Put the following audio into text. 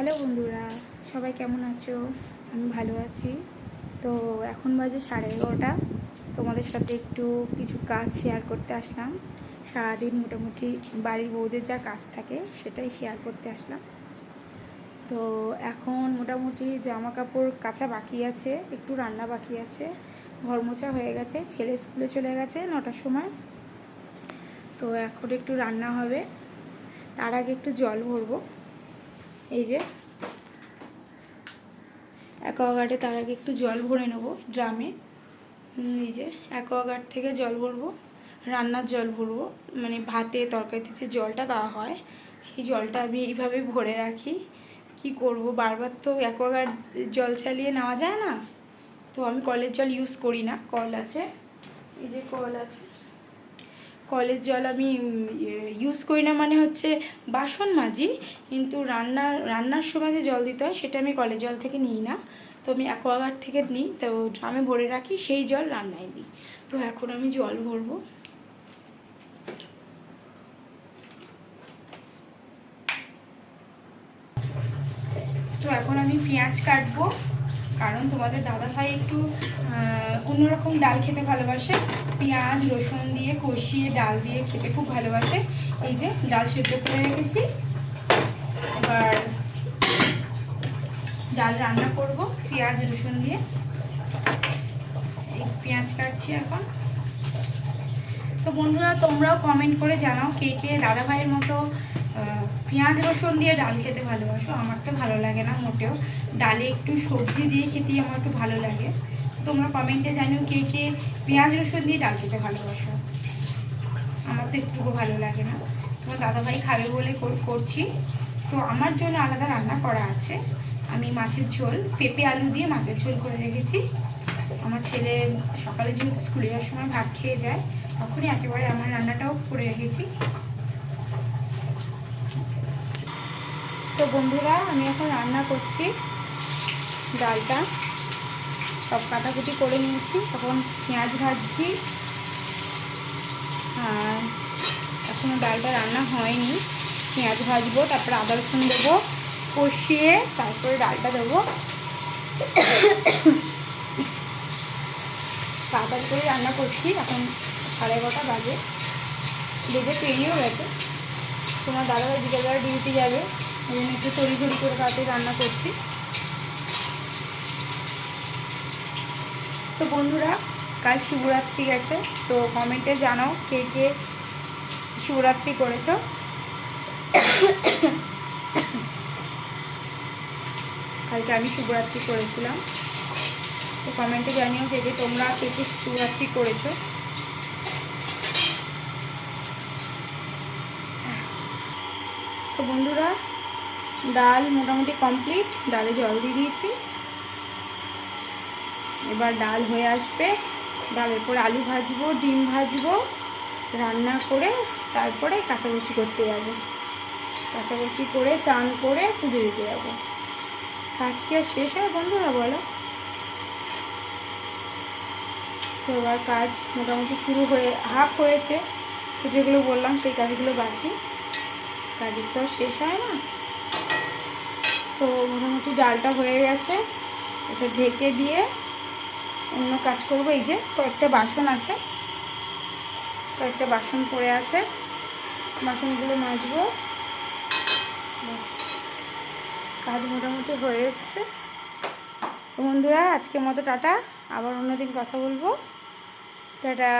Hello বন্ধুরা, সবাই কেমন আছো? আমি ভালো আছি। তো এখন বাজে 11:30। তোমাদের সাথে একটু কিছু কাজ শেয়ার করতে আসলাম। সারাদিন মোটামুটি বাড়ির বউদের যা কাজ থাকে সেটাই শেয়ার করতে আসলাম। তো এখন মোটামুটি জামা কাপড় কাচা বাকি আছে, একটু রান্না বাকি আছে, ঘর মোছা হয়ে গেছে, ছেলে স্কুলে চলে গেছে 9টার সময়। তো এখন একটু রান্না হবে, তার আগে একটু জল ভরবো। এই যে অ্যাকোয়াগার্ডে তার আগে একটু জল ভরে নেবো ড্রামে। এই যে অ্যাকোয়াগার্ড থেকে জল ভরবো, রান্নার জল ভরবো, মানে ভাতে তরকারিতে যে জলটা দেওয়া হয় সেই জলটা আমি এইভাবে ভরে রাখি। কি করব, বারবার তো অ্যাকোয়াগার্ড জল চালিয়ে নেওয়া যায় না। তো আমি কলের জল ইউজ করি না, কল আছে, এই যে কল আছে, কলের জল আমি ইউজ করি না। মানে হচ্ছে বাসন মাজি, কিন্তু রান্নার সময় যে জল দিতে হয় সেটা আমি কলের জল থেকে নিই না। তো আমি অ্যাকোয়াগার্ড থেকে নিই, তো ড্রামে ভরে রাখি, সেই জল রান্নায় দিই। তো এখন আমি জল ভরবো। তো এখন আমি পেঁয়াজ কাটবো, কারণ তোমাদের দাদাভাই একটু অন্যরকম ডাল খেতে ভালোবাসে। পেঁয়াজ রসুন দিয়ে কষিয়ে ডাল দিয়ে খেতে খুব ভালোবাসে। এই যে ডাল সেদ্ধ করে রেখেছি, এবার ডাল রান্না করব পেঁয়াজ রসুন দিয়ে। এই পেঁয়াজ কাটছি এখন। তো বন্ধুরা, তোমরাও কমেন্ট করে জানাও কে কে দাদাভাইয়ের মতো পেঁয়াজ রসুন দিয়ে ডাল খেতে ভালোবাসো। আমার তো ভালো লাগে না মোটেও, ডালে একটু সবজি দিয়ে খেতেই আমার একটু ভালো লাগে। তোমরা কমেন্টে জানিও কে কে পেঁয়াজ রসুন দিয়ে ডাল খেতে ভালোবাসো। আমার তো একটুকু ভালো লাগে না, তোমার দাদাভাই খাবে বলে করছি। তো আমার জন্য আলাদা রান্না করা আছে। আমি মাছের ঝোল, পেঁপে আলু দিয়ে মাছের ঝোল করে রেখেছি। আমার ছেলে সকালে যেহেতু স্কুলে যাওয়ার সময় ভাত খেয়ে যায়, তখনই একেবারে আমার রান্নাটাও করে রেখেছি। তো বন্ধুরা, আমি এখন রান্না করছি ডালটা, সব কাটাকুটি করে নিয়েছি। তখন পেঁয়াজ ভাজছি, আর এখনও ডালটা রান্না হয়নি। পেঁয়াজ ভাজবো, তারপরে আদা রসুন দেবো, কষিয়ে তারপরে ডালটা দেবো। তাড়াতাড়ি করে রান্না করছি, এখন 11:30 বাজে, বেজে পেরিয়েও গেছে। তোমার দাদাভাই বিকেলবেলা ডিউটি যাবে, ওই জন্য একটু তড়িঘড়ি করে তাড়াতাড়ি রান্না করছি। তো বন্ধুরা, কাল শিবরাত্রি গেছে, তো কমেন্টে জানাও কে কে শিবরাত্রি করেছো। কালকে আমি শিবরাত্রি করেছিলাম, তো কমেন্টে জানিও কে কে তোমরা কে কে শিবরাত্রি করেছো। তো বন্ধুরা, ডাল মোটামুটি কমপ্লিট, ডালে জল দিয়ে দিয়েছি। এবার ডাল হয়ে আসবে, ডালের পরে আলু ভাজবো, ডিম ভাজবো, রান্না করে তারপরে কাচাকুচি করতে যাবো। কাচাকুচি করে চান করে পুজো দিতে যাবো। কাজ কি আর শেষ হয় বন্ধুরা, বলো? তো এবার কাজ মোটামুটি শুরু হয়ে হাফ হয়েছে, তো যেগুলো বললাম সেই কাজগুলো বাকি, কাজের তো আর শেষ হয় না। তো মোটামুটি ডালটা হয়ে গেছে, এটা ঢেকে দিয়ে অন্য কাজ করবো। এই যে কয়েকটা বাসন আছে, কয়েকটা বাসন পড়ে আছে, বাসনগুলো মাজবো। কাজ মোটামুটি হয়ে এসছে। তো বন্ধুরা, আজকের মতো টাটা, আবার অন্যদিন কথা বলবো। টাটা।